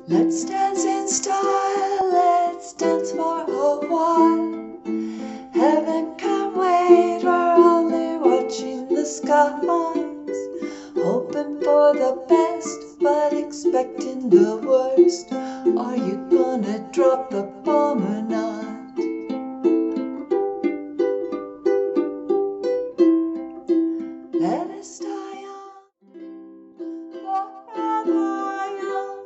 Let's dance in style, let's dance for a while. Heaven can't wait, we're only watching the skies. Hoping for the best, but expecting the worst. Are you gonna drop the bomb or not? Let us die young, forever young.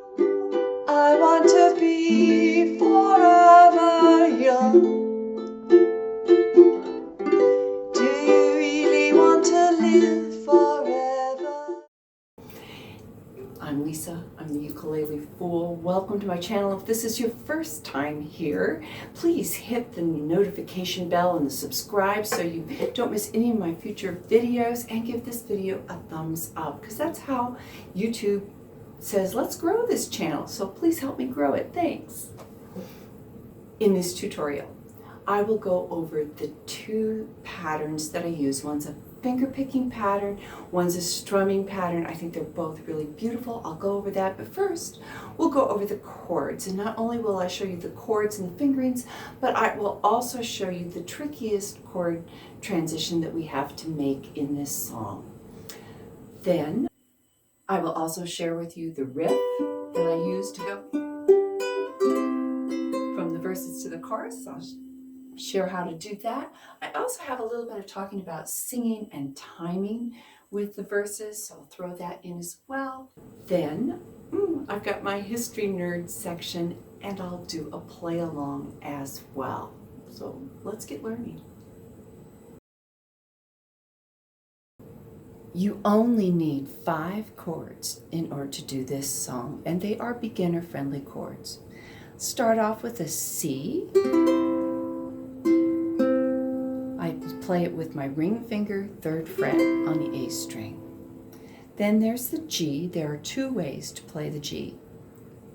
I want to be forever young. Do you really want to live forever? I'm Lisa, I'm the Ukulele Fool. Welcome to my channel. If this is your first time here, please hit the notification bell and the subscribe so you don't miss any of my future videos, and give this video a thumbs up because that's how YouTube says let's grow this channel. So please help me grow it. Thanks. In this tutorial, I will go over the two patterns that I use. One's a fingerpicking pattern, one's a strumming pattern. I think they're both really beautiful. I'll go over that, but first we'll go over the chords. And not only will I show you the chords and the fingerings, but I will also show you the trickiest chord transition that we have to make in this song. Then I will also share with you the riff that I use to go from the verses to the chorus. I'll share how to do that. I also have a little bit of talking about singing and timing with the verses, so I'll throw that in as well. Then I've got my history nerd section, and I'll do a play along as well. So let's get learning. You only need 5 chords in order to do this song, and they are beginner-friendly chords. Start off with a C. I play it with my ring finger, 3rd fret on the A string. Then there's the G. There are 2 ways to play the G.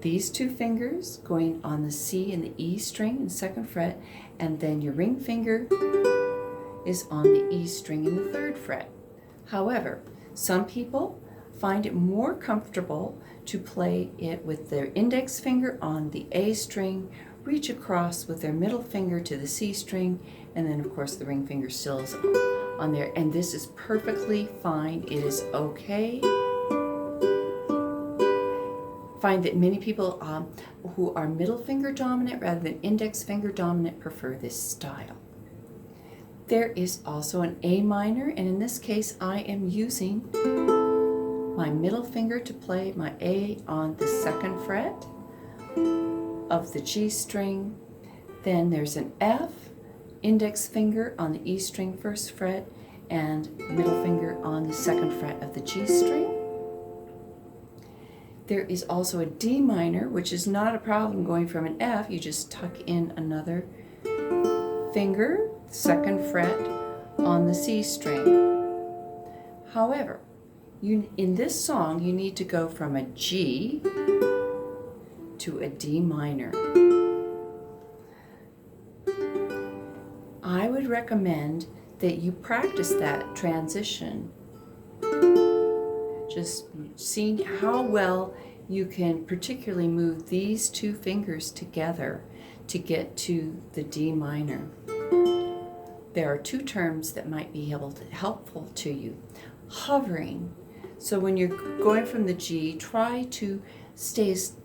These 2 fingers going on the C and the E string in 2nd fret, and then your ring finger is on the E string in the 3rd fret. However, some people find it more comfortable to play it with their index finger on the A string, reach across with their middle finger to the C string, and then of course the ring finger still is on there. And this is perfectly fine. It is okay. Find that many people who are middle finger dominant rather than index finger dominant prefer this style. There is also an A minor, and in this case I am using my middle finger to play my A on the 2nd fret of the G string. Then there's an F, index finger on the E string 1st fret, and middle finger on the 2nd fret of the G string. There is also a D minor, which is not a problem going from an F. You just tuck in another finger, 2nd fret on the C string. However, in this song you need to go from a G to a D minor. I would recommend that you practice that transition, just seeing how well you can particularly move these 2 fingers together to get to the D minor. There are 2 terms that might be helpful to you. Hovering. So when you're going from the G, try to stay as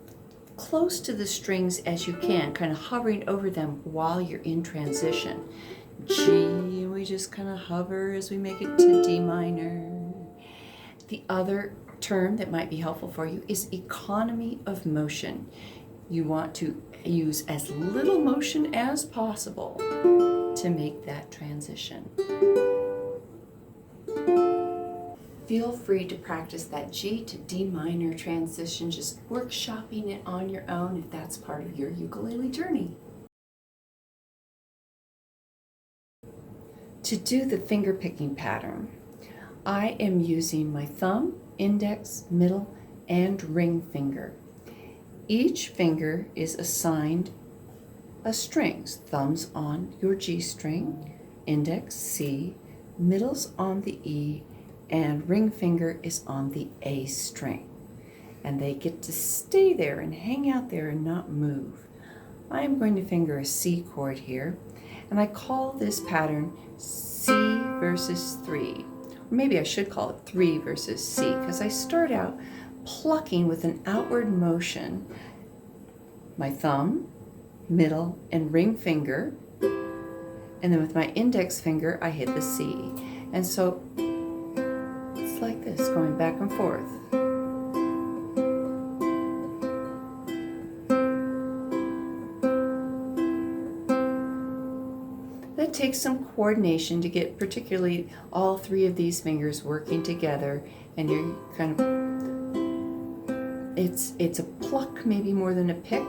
close to the strings as you can, kind of hovering over them while you're in transition. G, we just kind of hover as we make it to D minor. The other term that might be helpful for you is economy of motion. You want to use as little motion as possible to make that transition. Feel free to practice that G to D minor transition, just workshopping it on your own if that's part of your ukulele journey. To do the fingerpicking pattern, I am using my thumb, index, middle, and ring finger. Each finger is assigned a string. Thumbs on your G string, index C, middle's on the E, and ring finger is on the A string. and they get to stay there and hang out there and not move. I'm going to finger a C chord here, and I call this pattern C versus 3. Or maybe I should call it 3 versus C, because I start out plucking with an outward motion, my thumb, middle, and ring finger, and then with my index finger I hit the C. And so it's like this, going back and forth. That takes some coordination to get particularly all 3 of these fingers working together, and you're kind of, it's a pluck maybe more than a pick,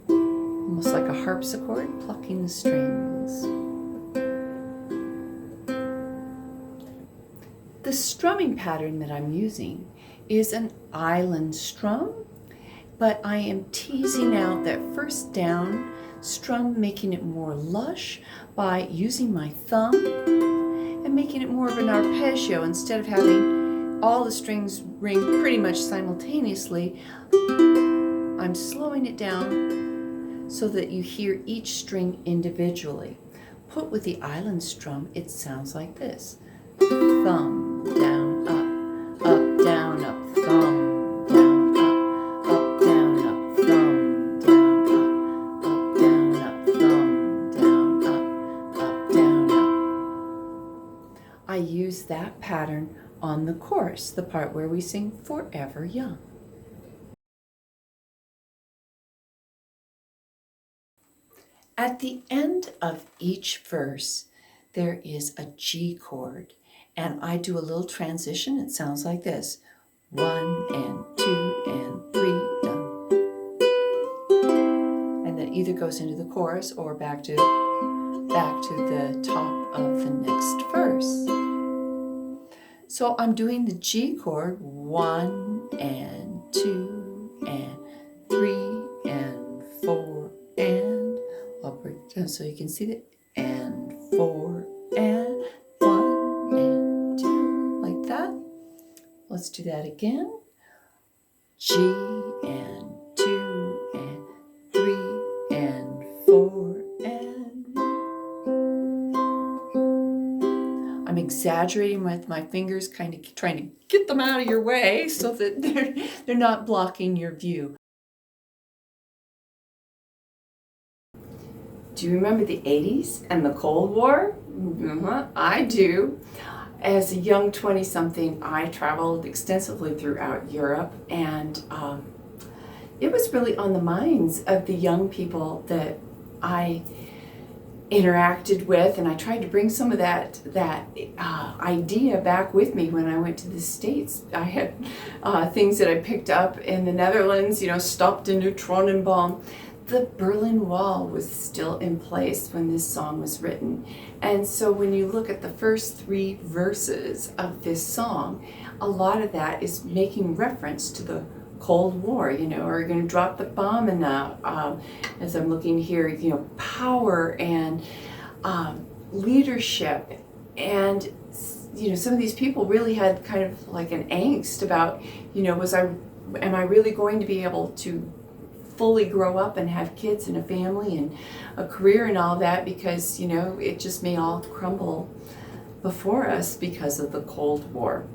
almost like a harpsichord plucking the strings. The strumming pattern that I'm using is an island strum, but I am teasing out that first down strum, making it more lush by using my thumb and making it more of an arpeggio. Instead of having all the strings ring pretty much simultaneously, I'm slowing it down so that you hear each string individually. Put with the island strum, it sounds like this. Thumb, down, up, down, up, thumb, down, up, down, up, thumb, down, up, down, up, thumb, down, up, down, up. I use that pattern on the chorus, the part where we sing Forever Young. At the end of each verse, there is a G chord, and I do a little transition. It sounds like this: 1 and 2 and 3, and then either goes into the chorus or back to the top of the next verse. So I'm doing the G chord, 1 and 2 and 3 and 4 and I'll break it down so you can see that, and 4 and 1 and 2, like that. Let's do that again. G and 2 and 3 and 4 and 1. I'm exaggerating with my fingers, kind of trying to get them out of your way so that they're not blocking your view. Do you remember the 80s and the Cold War? I do. As a young 20-something, I traveled extensively throughout Europe, and it was really on the minds of the young people that I interacted with, and I tried to bring some of that idea back with me when I went to the States. I had things that I picked up in the Netherlands, Stop the Neutronenbomb. The Berlin Wall was still in place when this song was written. And so when you look at the first 3 verses of this song, a lot of that is making reference to the Cold War. Are you going to drop the bomb enough? As I'm looking here, power and leadership. And, some of these people really had kind of like an angst about, am I really going to be able to fully grow up and have kids and a family and a career and all that, because it just may all crumble before us because of the Cold War.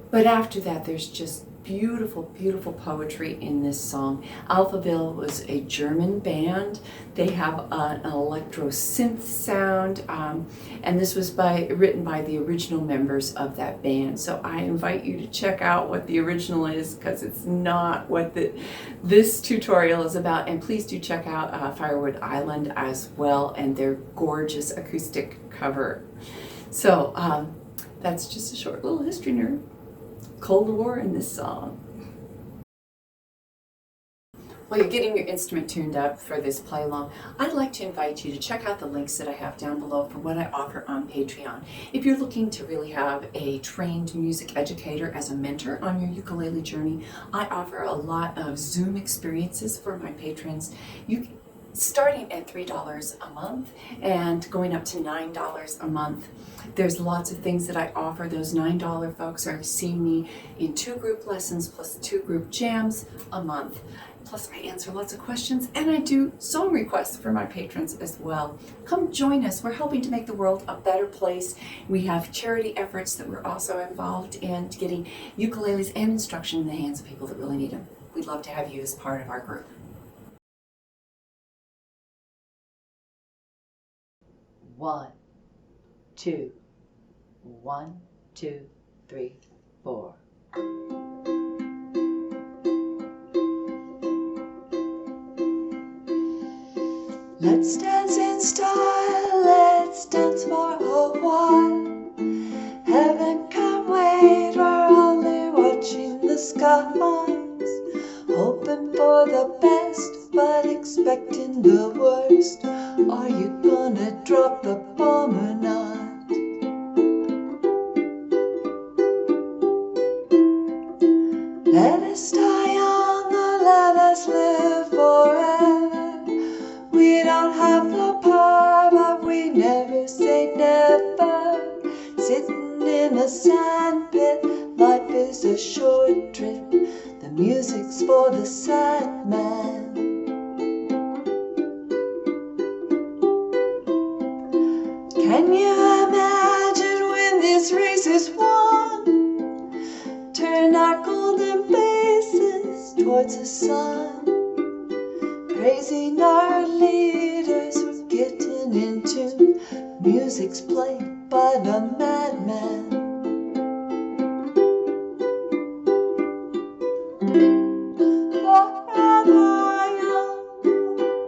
But after that, there's just beautiful, beautiful poetry in this song. Alphaville was a German band. They have an electro synth sound, and this was written by the original members of that band. So I invite you to check out what the original is, because it's not what this tutorial is about. And please do check out Firewoodisland as well, and their gorgeous acoustic cover. So that's just a short little history nerd. Cold War in this song. While you're getting your instrument tuned up for this play along, I'd like to invite you to check out the links that I have down below for what I offer on Patreon. If you're looking to really have a trained music educator as a mentor on your ukulele journey, I offer a lot of Zoom experiences for my patrons. starting at $3 a month and going up to $9 a month. There's lots of things that I offer. Those $9 folks are seeing me in 2 group lessons plus 2 group jams a month. Plus I answer lots of questions and I do song requests for my patrons as well. Come join us. We're helping to make the world a better place. We have charity efforts that we're also involved in, getting ukuleles and instruction in the hands of people that really need them. We'd love to have you as part of our group. 1, 2, 1, 2, 3, 4. Let's dance in style, let's dance for a while. Heaven can't wait, we're only watching the skies. Hoping for the best, but expecting the worst. Are you gonna drop the bomb or not? Let us die young or let us live forever. We don't have no power, but we never say never. Sitting in a sandpit, life is a short trip. The music's for the sad man. Can you imagine when this race is won? Turn our golden faces towards the sun, praising our leaders for getting in tune. Music's played by the madman. Forever young,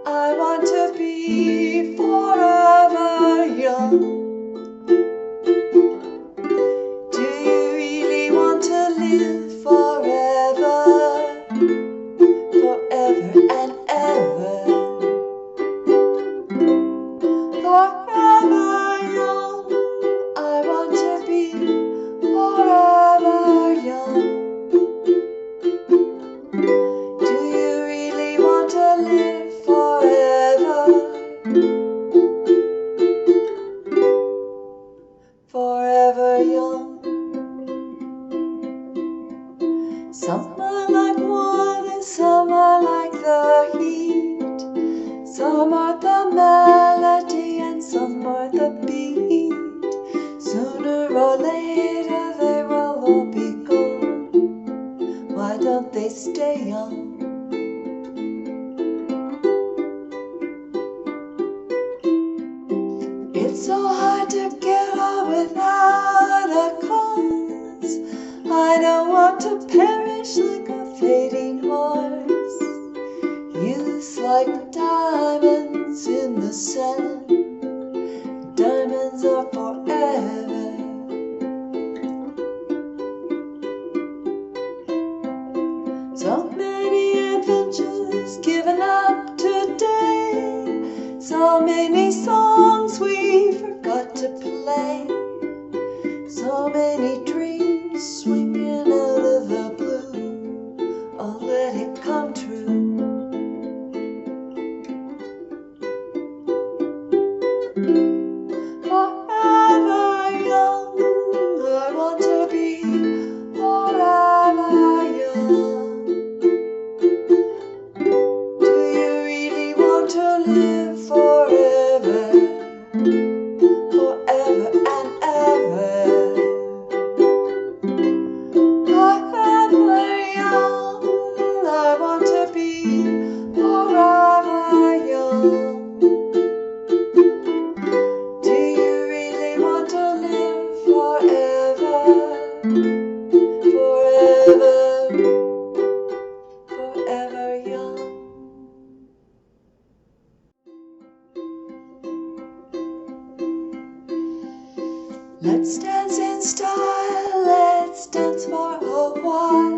I want to be forever young. Do you really want to live forever? Forever and ever. Forever young, I want to be forever young. Do you really want to live forever? Forever young. Some are like water, some are like the heat. Some are the melody and some are the beat. Sooner or later they will all be gone. Why don't they stay young? It's so hard to get on without a cause. I don't want to perish like a fading horse. Youth's like diamonds in the sand. Diamonds are forever. So many adventures given up today. So many songs we forgot to play. So many dreams swinging out of the blue. Oh, let it come true. Forever young, I want to be forever young. Do you really want to live forever? Forever and ever. Forever young, I want to be forever young. Do you really want to live forever? Forever, forever young. Let's dance in style, let's dance for a while.